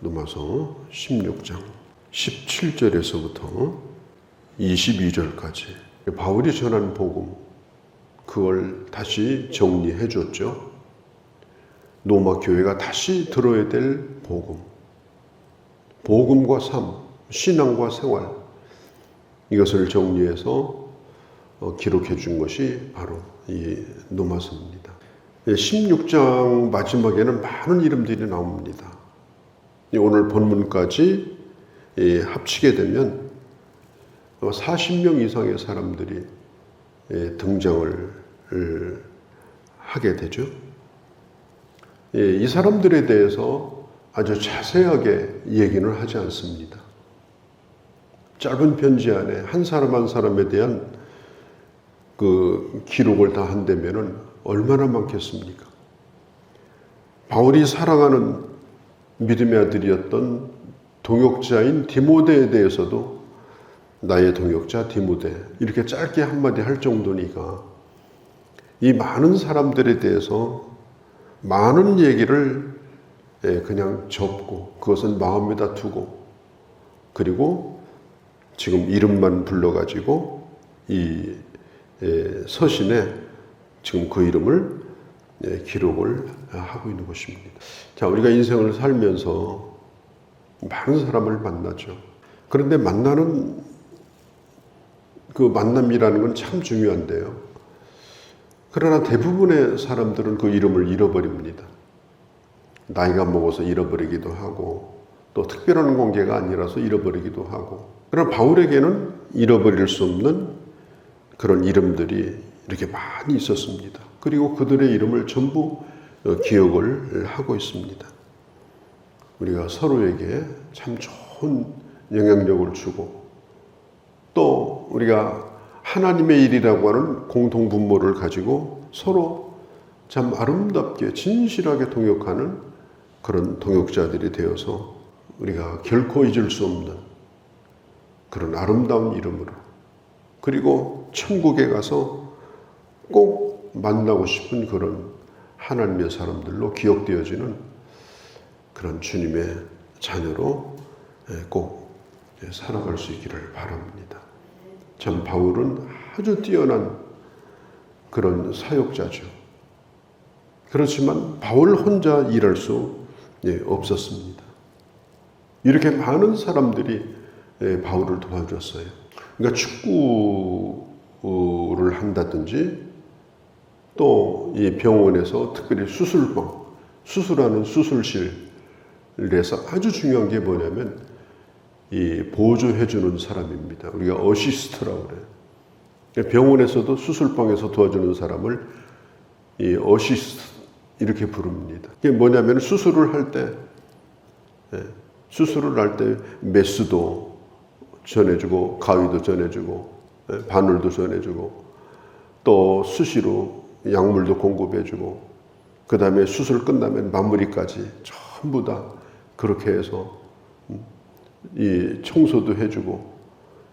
로마서 16장 17절에서부터 22절까지 바울이 전한 복음, 그걸 다시 정리해 줬죠. 로마 교회가 다시 들어야 될 복음, 복음과 삶, 신앙과 생활, 이것을 정리해서 기록해 준 것이 바로 이 로마서입니다. 16장 마지막에는 많은 이름들이 나옵니다. 오늘 본문까지 합치게 되면 40명 이상의 사람들이 등장을 하게 되죠. 이 사람들에 대해서 아주 자세하게 얘기는 하지 않습니다. 짧은 편지 안에 한 사람 한 사람에 대한 그 기록을 다 한다면은 얼마나 많겠습니까? 바울이 사랑하는 믿음의 아들이었던 동역자인 디모데에 대해서도 나의 동역자 디모데, 이렇게 짧게 한마디 할 정도니까 이 많은 사람들에 대해서 많은 얘기를 그냥 접고 그것은 마음에다 두고, 그리고 지금 이름만 불러가지고 이 서신에 지금 그 이름을 기록을 하고 있는 것입니다. 자, 우리가 인생을 살면서 많은 사람을 만나죠. 그런데 만나는 그 만남이라는 건 참 중요한데요. 그러나 대부분의 사람들은 그 이름을 잃어버립니다. 나이가 먹어서 잃어버리기도 하고, 또 특별한 관계가 아니라서 잃어버리기도 하고. 그러나 바울에게는 잃어버릴 수 없는 그런 이름들이 이렇게 많이 있었습니다. 그리고 그들의 이름을 전부 기억을 하고 있습니다. 우리가 서로에게 참 좋은 영향력을 주고, 또 우리가 하나님의 일이라고 하는 공통분모를 가지고 서로 참 아름답게 진실하게 동역하는 그런 동역자들이 되어서 우리가 결코 잊을 수 없는 그런 아름다운 이름으로, 그리고 천국에 가서 꼭 만나고 싶은 그런 하나님의 사람들로 기억되어지는 그런 주님의 자녀로 꼭 살아갈 수 있기를 바랍니다. 참 바울은 아주 뛰어난 그런 사역자죠. 그렇지만 바울 혼자 일할 수 없었습니다. 이렇게 많은 사람들이 바울을 도와줬어요. 그러니까 축구를 한다든지, 또 이 병원에서 특별히 수술하는 수술실에서 아주 중요한 게 뭐냐면 이 보조해주는 사람입니다. 우리가 어시스트라고 그래요. 병원에서도 수술방에서 도와주는 사람을 이 어시스트 이렇게 부릅니다. 그게 뭐냐면 수술을 할 때 메스도 전해주고, 가위도 전해주고, 바늘도 전해주고, 또 수시로 약물도 공급해주고, 그 다음에 수술 끝나면 마무리까지 전부 다 그렇게 해서 이 청소도 해주고,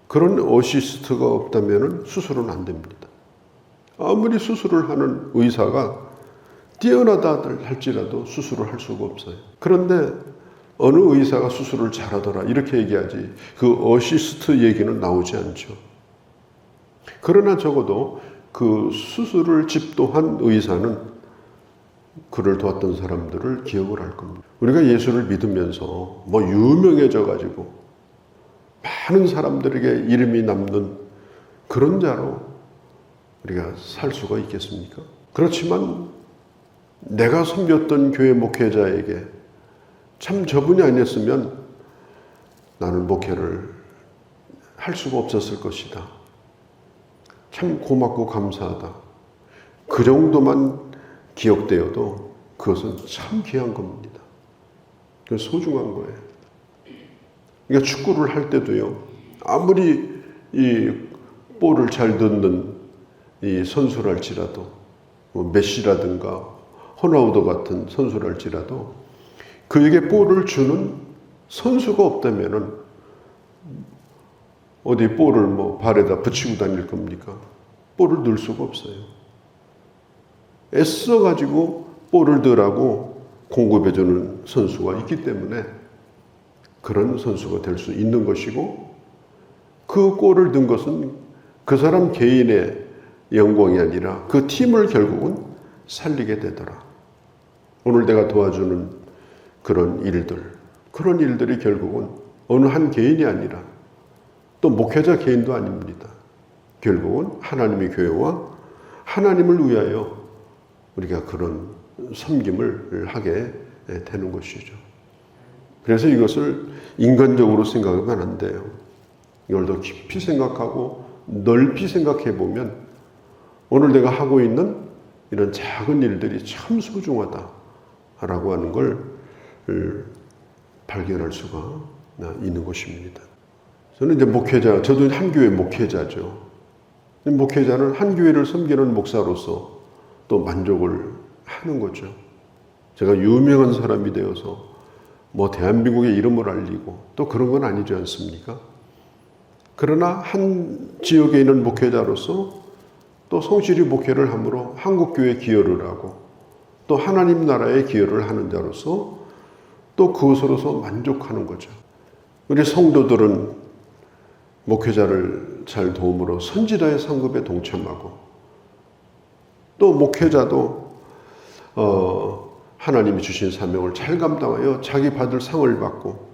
그런 어시스트가 없다면 수술은 안 됩니다. 아무리 수술을 하는 의사가 뛰어나다 할지라도 수술을 할 수가 없어요. 그런데 어느 의사가 수술을 잘하더라 이렇게 얘기하지, 그 어시스트 얘기는 나오지 않죠. 그러나 적어도 그 수술을 집도한 의사는 그를 도왔던 사람들을 기억을 할 겁니다. 우리가 예수를 믿으면서 유명해져 가지고 많은 사람들에게 이름이 남는 그런 자로 우리가 살 수가 있겠습니까? 그렇지만 내가 섬겼던 교회 목회자에게 참 저분이 아니었으면 나는 목회를 할 수가 없었을 것이다. 참 고맙고 감사하다. 그 정도만 기억되어도 그것은 참 귀한 겁니다. 소중한 거예요. 그러니까 축구를 할 때도요, 아무리 이 볼을 잘 넣는 이 선수랄지라도, 메시라든가 호나우도 같은 선수랄지라도 그에게 볼을 주는 선수가 없다면은 어디 볼을 발에다 붙이고 다닐 겁니까? 볼을 넣을 수가 없어요. 애써가지고 볼을 넣으라고 공급해주는 선수가 있기 때문에 그런 선수가 될 수 있는 것이고, 그 골을 넣은 것은 그 사람 개인의 영광이 아니라 그 팀을 결국은 살리게 되더라. 오늘 내가 도와주는 그런 일들이 결국은 어느 한 개인이 아니라 또 목회자 개인도 아닙니다. 결국은 하나님의 교회와 하나님을 위하여 우리가 그런 섬김을 하게 되는 것이죠. 그래서 이것을 인간적으로 생각하면 안 돼요. 이걸 더 깊이 생각하고 넓이 생각해 보면 오늘 내가 하고 있는 이런 작은 일들이 참 소중하다라고 하는 걸 발견할 수가 있는 것입니다. 저는 이제 저도 한 교회 목회자죠. 목회자는 한 교회를 섬기는 목사로서 또 만족을 하는 거죠. 제가 유명한 사람이 되어서 대한민국의 이름을 알리고 또 그런 건 아니지 않습니까? 그러나 한 지역에 있는 목회자로서 또 성실히 목회를 함으로 한국교회에 기여를 하고 또 하나님 나라에 기여를 하는 자로서 또 그것으로서 만족하는 거죠. 우리 성도들은 목회자를 잘 도움으로 선지자의 상급에 동참하고 또 목회자도 하나님이 주신 사명을 잘 감당하여 자기 받을 상을 받고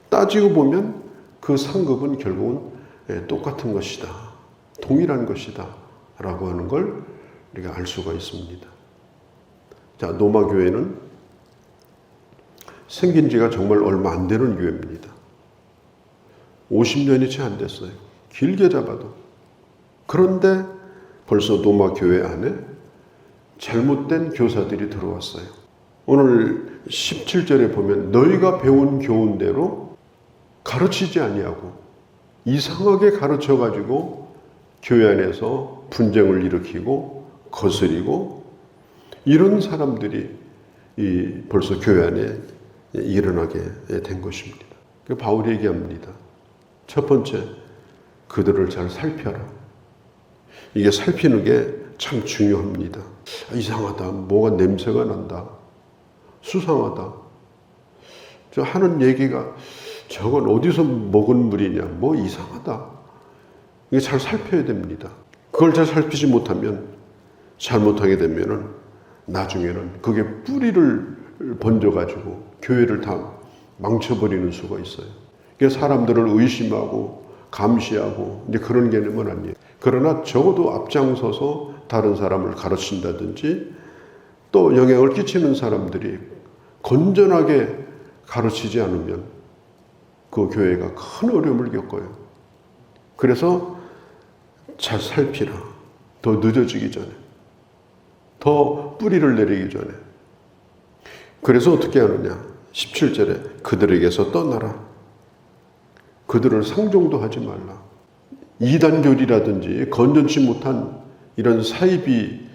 따지고 보면 그 상급은 결국은 똑같은 것이다. 동일한 것이다. 라고 하는 걸 우리가 알 수가 있습니다. 자, 노마교회는 생긴 지가 정말 얼마 안 되는 교회입니다. 50년이 채 안 됐어요. 길게 잡아도. 그런데 벌써 노마교회 안에 잘못된 교사들이 들어왔어요. 오늘 17절에 보면 너희가 배운 교훈대로 가르치지 아니하고 이상하게 가르쳐가지고 교회 안에서 분쟁을 일으키고 거스리고 이런 사람들이 벌써 교회 안에 일어나게 된 것입니다. 바울이 얘기합니다. 첫 번째, 그들을 잘 살펴라. 이게 살피는 게 참 중요합니다. 이상하다. 뭐가 냄새가 난다. 수상하다. 저 하는 얘기가 저건 어디서 먹은 물이냐. 이상하다. 이게 잘 살펴야 됩니다. 그걸 잘 살피지 못하면 잘못하게 되면은 나중에는 그게 뿌리를 번져가지고 교회를 다 망쳐버리는 수가 있어요. 그래서 사람들을 의심하고 감시하고 이제 그런 개념은 아니에요. 그러나 적어도 앞장서서 다른 사람을 가르친다든지 또 영향을 끼치는 사람들이 건전하게 가르치지 않으면 그 교회가 큰 어려움을 겪어요. 그래서 잘 살피라. 더 늦어지기 전에. 더 뿌리를 내리기 전에. 그래서 어떻게 하느냐. 17절에 그들에게서 떠나라. 그들을 상종도 하지 말라. 이단교리라든지 건전치 못한 이런 사이비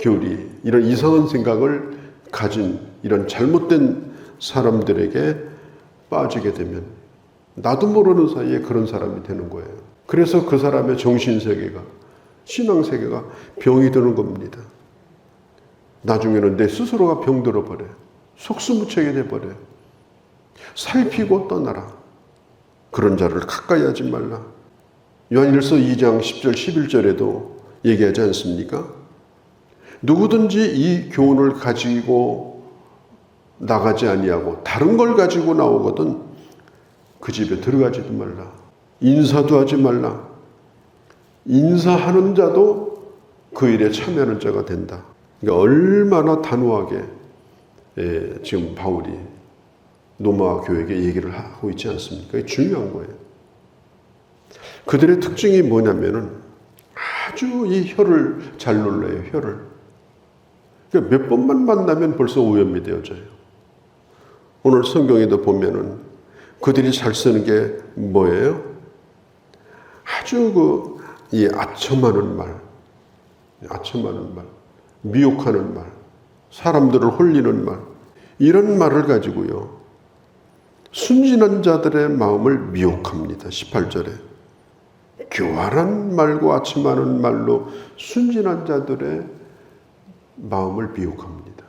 교리, 이런 이상한 생각을 가진 이런 잘못된 사람들에게 빠지게 되면 나도 모르는 사이에 그런 사람이 되는 거예요. 그래서 그 사람의 정신세계가, 신앙세계가 병이 드는 겁니다. 나중에는 내 스스로가 병들어 버려요. 속수무책이 돼버려요. 살피고 떠나라. 그런 자를 가까이 하지 말라. 요한일서 2장 10절 11절에도 얘기하지 않습니까? 누구든지 이 교훈을 가지고 나가지 아니하고 다른 걸 가지고 나오거든 그 집에 들어가지도 말라. 인사도 하지 말라. 인사하는 자도 그 일에 참여하는 자가 된다. 그러니까 얼마나 단호하게 지금 바울이 노마 교회에게 얘기를 하고 있지 않습니까? 이게 중요한 거예요. 그들의 특징이 뭐냐면은 아주 이 혀를 잘 눌러요. 혀를. 그러니까 몇 번만 만나면 벌써 오염이 되어져요. 오늘 성경에도 보면은 그들이 잘 쓰는 게 뭐예요? 아주 이 아첨하는 말, 미혹하는 말, 사람들을 홀리는 말, 이런 말을 가지고요. 순진한 자들의 마음을 미혹합니다. 18절에. 교활한 말과 아첨하는 말로 순진한 자들의 마음을 미혹합니다.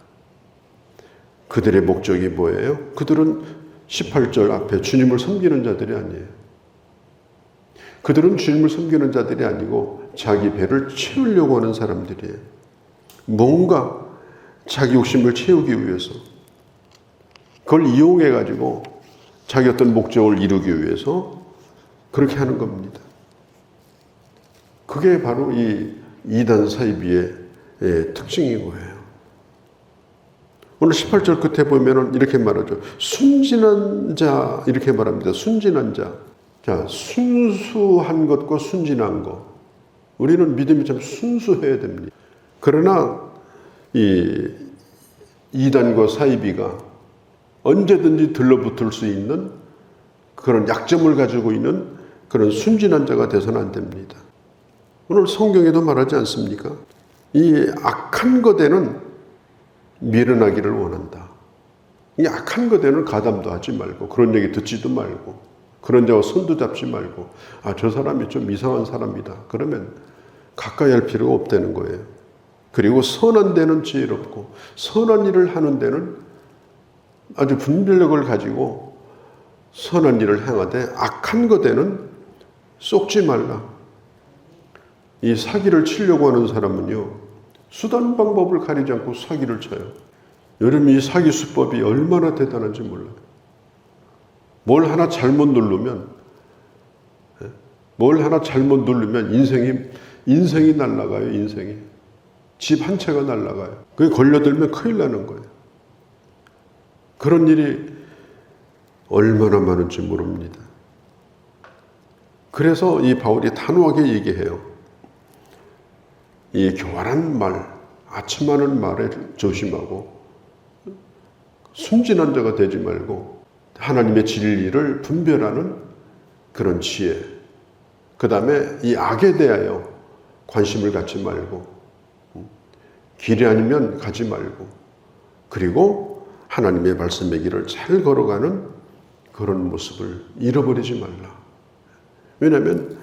그들의 목적이 뭐예요? 그들은 18절 앞에 주님을 섬기는 자들이 아니에요. 그들은 주님을 섬기는 자들이 아니고 자기 배를 채우려고 하는 사람들이에요. 뭔가 자기 욕심을 채우기 위해서, 그걸 이용해가지고 자기 어떤 목적을 이루기 위해서 그렇게 하는 겁니다. 그게 바로 이 이단 사이비의 특징인 거예요. 오늘 18절 끝에 보면은 이렇게 말하죠. 순진한 자, 이렇게 말합니다. 순진한 자. 자, 순수한 것과 순진한 것. 우리는 믿음이 참 순수해야 됩니다. 그러나 이 이단과 사이비가 언제든지 들러붙을 수 있는 그런 약점을 가지고 있는 그런 순진한 자가 돼서는 안 됩니다. 오늘 성경에도 말하지 않습니까? 이 악한 것에는 미련하기를 원한다. 이 악한 것에는 가담도 하지 말고, 그런 얘기 듣지도 말고, 그런 자와 손도 잡지 말고, 아, 저 사람이 좀 이상한 사람이다. 그러면 가까이 할 필요가 없다는 거예요. 그리고 선한 데는 지혜롭고, 선한 일을 하는 데는 아주 분별력을 가지고 선한 일을 행하되, 악한 것에는 쏙지 말라. 이 사기를 치려고 하는 사람은요, 수단 방법을 가리지 않고 사기를 쳐요. 여러분, 이 사기 수법이 얼마나 대단한지 몰라요. 뭘 하나 잘못 누르면 인생이 날아가요. 인생이. 집 한 채가 날아가요. 그게 걸려들면 큰일 나는 거예요. 그런 일이 얼마나 많은지 모릅니다. 그래서 이 바울이 단호하게 얘기해요. 이 교활한 말, 아첨하는 말에 조심하고 순진한 자가 되지 말고 하나님의 진리를 분별하는 그런 지혜, 그 다음에 이 악에 대하여 관심을 갖지 말고, 길이 아니면 가지 말고, 그리고 하나님의 말씀의 길을 잘 걸어가는 그런 모습을 잃어버리지 말라. 왜냐하면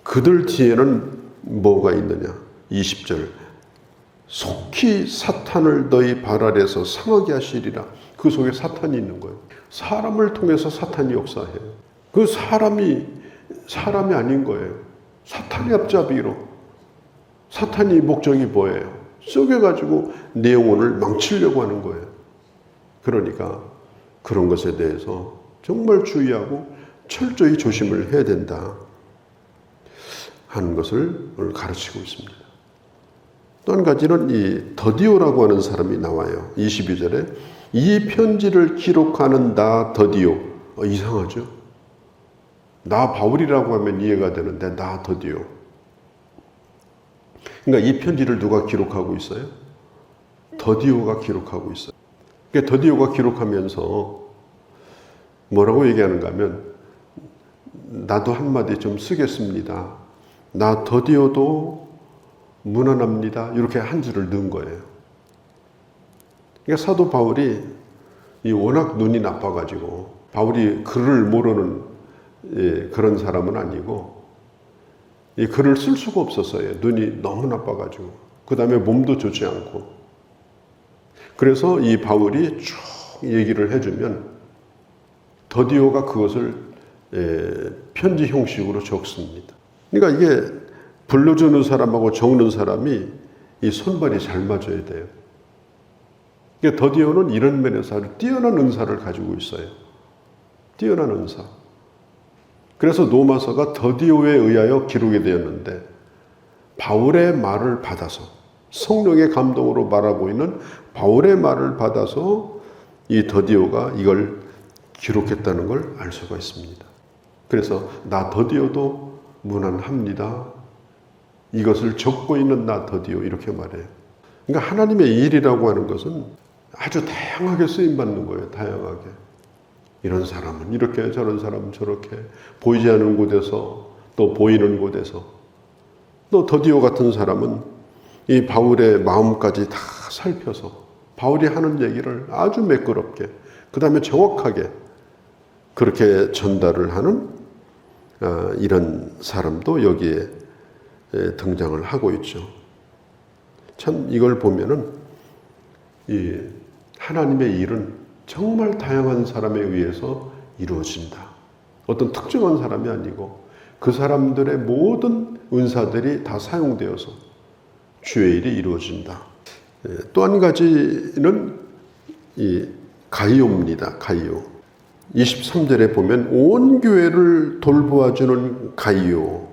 그들 뒤에는 뭐가 있느냐? 20절, 속히 사탄을 너희 발 아래에서 상하게 하시리라. 그 속에 사탄이 있는 거예요. 사람을 통해서 사탄이 역사해요. 그 사람이 아닌 거예요. 사탄이 앞잡이로. 사탄이 목적이 뭐예요? 속여가지고 내 영혼을 망치려고 하는 거예요. 그러니까 그런 것에 대해서 정말 주의하고 철저히 조심을 해야 된다 하는 것을 오늘 가르치고 있습니다. 또 한 가지는 이 더디오라고 하는 사람이 나와요. 22절에 이 편지를 기록하는 나 더디오. 이상하죠? 나 바울이라고 하면 이해가 되는데 나 더디오. 그러니까 이 편지를 누가 기록하고 있어요? 더디오가 기록하고 있어요. 그러니까 더디오가 기록하면서 뭐라고 얘기하는가 하면, 나도 한마디 좀 쓰겠습니다. 나 더디오도 무난합니다. 이렇게 한 줄을 넣은 거예요. 그러니까 사도 바울이 워낙 눈이 나빠가지고, 바울이 글을 모르는 그런 사람은 아니고, 이 글을 쓸 수가 없었어요. 눈이 너무 나빠가지고. 그 다음에 몸도 좋지 않고. 그래서 이 바울이 쭉 얘기를 해주면 더디오가 그것을 편지 형식으로 적습니다. 그러니까 이게 불러주는 사람하고 적는 사람이 이 손발이 잘 맞아야 돼요. 그러니까 더디오는 이런 면에서 아주 뛰어난 은사를 가지고 있어요. 뛰어난 은사. 그래서 로마서가 더디오에 의하여 기록이 되었는데, 바울의 말을 받아서, 성령의 감동으로 말하고 있는 바울의 말을 받아서 이 더디오가 이걸 기록했다는 걸 알 수가 있습니다. 그래서 나 더디오도 무난합니다. 이것을 적고 있는 나 더디오, 이렇게 말해요. 그러니까 하나님의 일이라고 하는 것은 아주 다양하게 쓰임받는 거예요. 다양하게. 이런 사람은 이렇게, 저런 사람은 저렇게, 보이지 않는 곳에서 또 보이는 곳에서. 또 더디오 같은 사람은 이 바울의 마음까지 다 살펴서 바울이 하는 얘기를 아주 매끄럽게, 그 다음에 정확하게 그렇게 전달을 하는 이런 사람도 여기에 등장을 하고 있죠. 참 이걸 보면은 이 하나님의 일은 정말 다양한 사람에 의해서 이루어진다. 어떤 특정한 사람이 아니고 그 사람들의 모든 은사들이 다 사용되어서 주의 일이 이루어진다. 또 한 가지는 이 가이오입니다. 가이오. 23절에 보면 온 교회를 돌보아주는 가이오.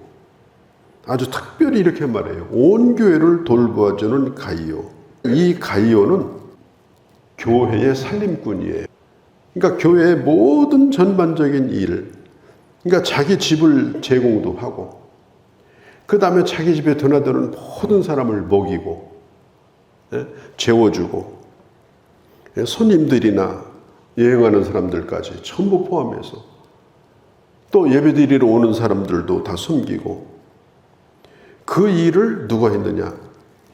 아주 특별히 이렇게 말해요. 온 교회를 돌보아주는 가이오. 이 가이오는 교회의 살림꾼이에요. 그러니까 교회의 모든 전반적인 일, 그러니까 자기 집을 제공도 하고, 그 다음에 자기 집에 드나드는 모든 사람을 먹이고, 재워주고, 손님들이나 여행하는 사람들까지 전부 포함해서, 또 예배드리러 오는 사람들도 다 섬기고, 그 일을 누가 했느냐?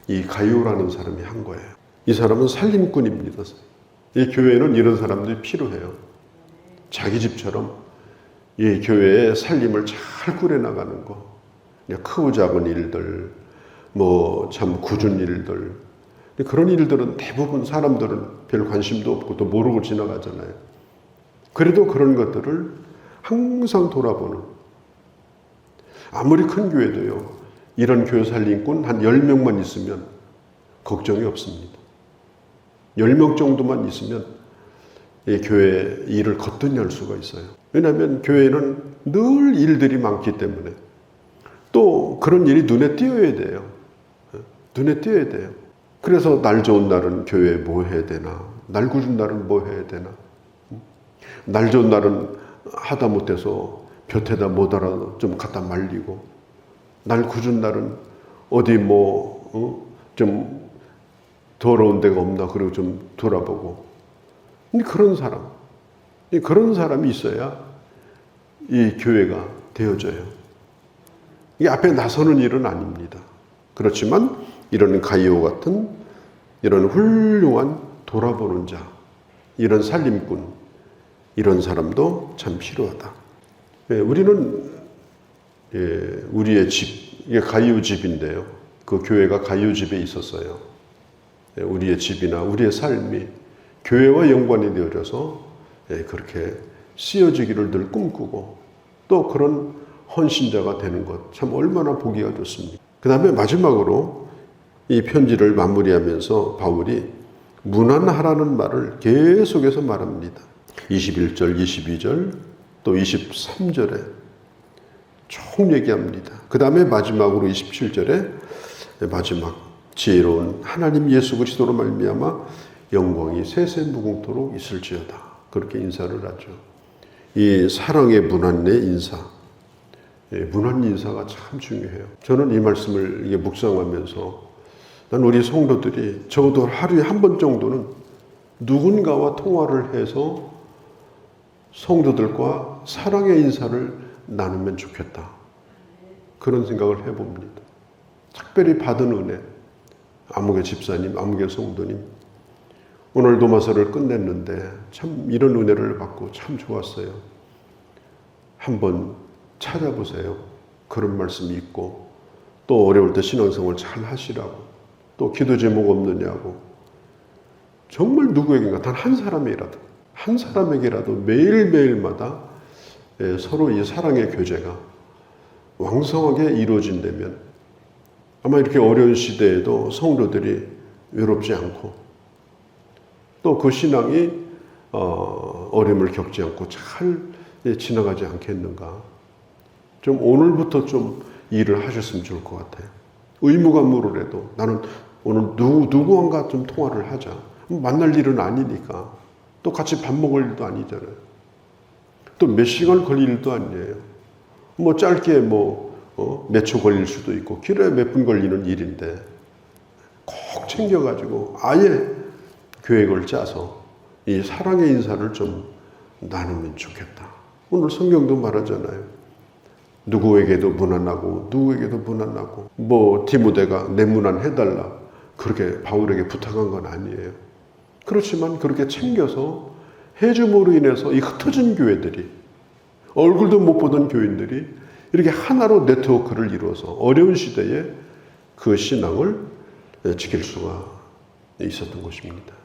이 가이오라는 사람이 한 거예요. 이 사람은 살림꾼입니다. 이 교회에는 이런 사람들이 필요해요. 자기 집처럼 이 교회의 살림을 잘 꾸려나가는 거. 크고 작은 일들, 뭐 참 굳은 일들. 그런 일들은 대부분 사람들은 별 관심도 없고 또 모르고 지나가잖아요. 그래도 그런 것들을 항상 돌아보는. 아무리 큰 교회도요. 이런 교회 살림꾼 한 10명만 있으면 걱정이 없습니다. 10명 정도만 있으면 이 교회 일을 거뜬히 할 수가 있어요. 왜냐하면 교회는 늘 일들이 많기 때문에 또 그런 일이 눈에 띄어야 돼요. 눈에 띄어야 돼요. 그래서 날 좋은 날은 교회에 뭐 해야 되나? 날 굳은 날은 뭐 해야 되나? 날 좋은 날은 하다 못해서 볕에다 못알아 좀 갖다 말리고, 날 굳은 날은 어디 좀 더러운 데가 없나 그리고 좀 돌아보고. 그런 사람이 있어야 이 교회가 되어져요. 이게 앞에 나서는 일은 아닙니다. 그렇지만 이런 가이오 같은 이런 훌륭한 돌아보는 자, 이런 살림꾼, 이런 사람도 참 필요하다. 우리는 우리의 집, 이게 가이오 집인데요. 그 교회가 가이오 집에 있었어요. 우리의 집이나 우리의 삶이 교회와 연관이 되어져서 그렇게 쓰여지기를 늘 꿈꾸고 또 그런 헌신자가 되는 것 참 얼마나 보기가 좋습니까? 그 다음에 마지막으로 이 편지를 마무리하면서 바울이 무난하라는 말을 계속해서 말합니다. 21절, 22절, 또 23절에 총 얘기합니다. 그 다음에 마지막으로 27절에 마지막 지혜로운 하나님 예수 그리스도로 말미암아 영광이 세세무궁토록 있을지어다. 그렇게 인사를 하죠. 이 사랑의 무난의 인사, 무난 인사가 참 중요해요. 저는 이 말씀을 묵상하면서 난 우리 성도들이 적어도 하루에 한 번 정도는 누군가와 통화를 해서 성도들과 사랑의 인사를 나누면 좋겠다. 그런 생각을 해봅니다. 특별히 받은 은혜, 아무개 집사님, 아무개 성도님, 오늘 도마서를 끝냈는데 참 이런 은혜를 받고 참 좋았어요. 한번 찾아보세요. 그런 말씀이 있고, 또 어려울 때 신앙생활 잘 하시라고, 또 기도 제목 없느냐고, 정말 누구에게인가 단 한 사람에게라도 매일매일마다 서로 이 사랑의 교제가 왕성하게 이루어진다면 아마 이렇게 어려운 시대에도 성도들이 외롭지 않고 또 그 신앙이 어려움을 겪지 않고 잘 지나가지 않겠는가. 좀 오늘부터 좀 일을 하셨으면 좋을 것 같아요. 의무감으로라도 나는 오늘 누구한가 좀 통화를 하자. 만날 일은 아니니까. 또 같이 밥 먹을 일도 아니잖아요. 또 몇 시간 걸릴 일도 아니에요. 뭐 짧게 몇 초 걸릴 수도 있고 길어야 몇 분 걸리는 일인데 꼭 챙겨가지고 아예 계획을 짜서 이 사랑의 인사를 좀 나누면 좋겠다. 오늘 성경도 말하잖아요. 누구에게도 무난하고 누구에게도 무난하고 디모데가 내 무난 해달라 그렇게 바울에게 부탁한 건 아니에요. 그렇지만 그렇게 챙겨서 해줌으로 인해서 이 흩어진 교회들이 얼굴도 못 보던 교인들이 이렇게 하나로 네트워크를 이루어서 어려운 시대에 그 신앙을 지킬 수가 있었던 것입니다.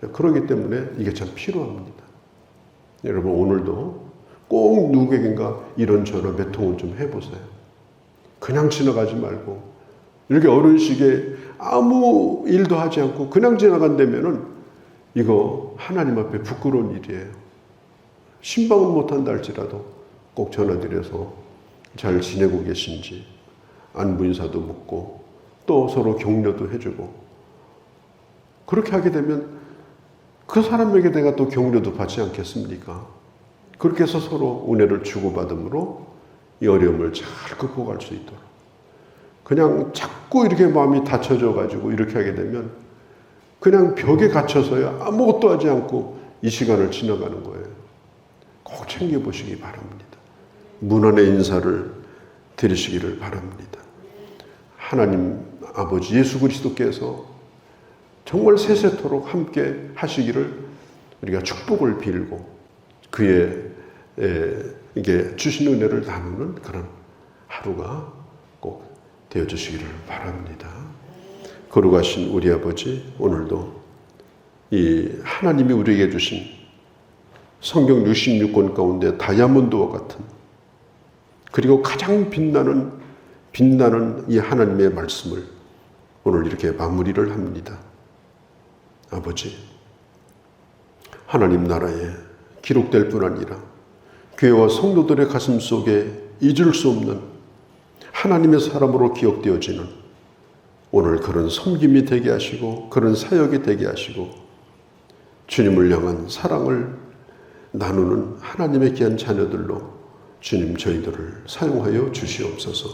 그렇기 때문에 이게 참 필요합니다. 여러분 오늘도 꼭 누구에겐가 이런 전화 몇 통을 좀 해보세요. 그냥 지나가지 말고 이렇게 어려운 시기에 아무 일도 하지 않고 그냥 지나간다면은 이거 하나님 앞에 부끄러운 일이에요. 신방은 못한다 할지라도 꼭 전화드려서 잘 지내고 계신지 안부 인사도 묻고 또 서로 격려도 해주고 그렇게 하게 되면 그 사람에게 내가 또 격려도 받지 않겠습니까? 그렇게 해서 서로 은혜를 주고받음으로 이 어려움을 잘 극복할 수 있도록. 그냥 자꾸 이렇게 마음이 닫혀져 가지고 이렇게 하게 되면 그냥 벽에 갇혀서야 아무것도 하지 않고 이 시간을 지나가는 거예요. 꼭 챙겨보시기 바랍니다. 문안의 인사를 드리시기를 바랍니다. 하나님 아버지 예수 그리스도께서 정말 세세토록 함께 하시기를 우리가 축복을 빌고 그의 이게 주신 은혜를 나누는 그런 하루가 꼭 되어주시기를 바랍니다. 거룩하신 우리 아버지 오늘도 이 하나님이 우리에게 주신 성경 66권 가운데 다이아몬드와 같은 그리고 가장 빛나는 이 하나님의 말씀을 오늘 이렇게 마무리를 합니다. 아버지, 하나님 나라에 기록될 뿐 아니라 교회와 성도들의 가슴 속에 잊을 수 없는 하나님의 사람으로 기억되어지는 오늘 그런 섬김이 되게 하시고 그런 사역이 되게 하시고 주님을 향한 사랑을 나누는 하나님의 귀한 자녀들로 주님 저희들을 사용하여 주시옵소서.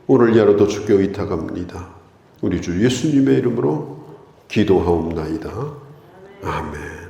오늘 이 하루도 주께 의탁합니다. 우리 주 예수님의 이름으로 기도하옵나이다. 아멘.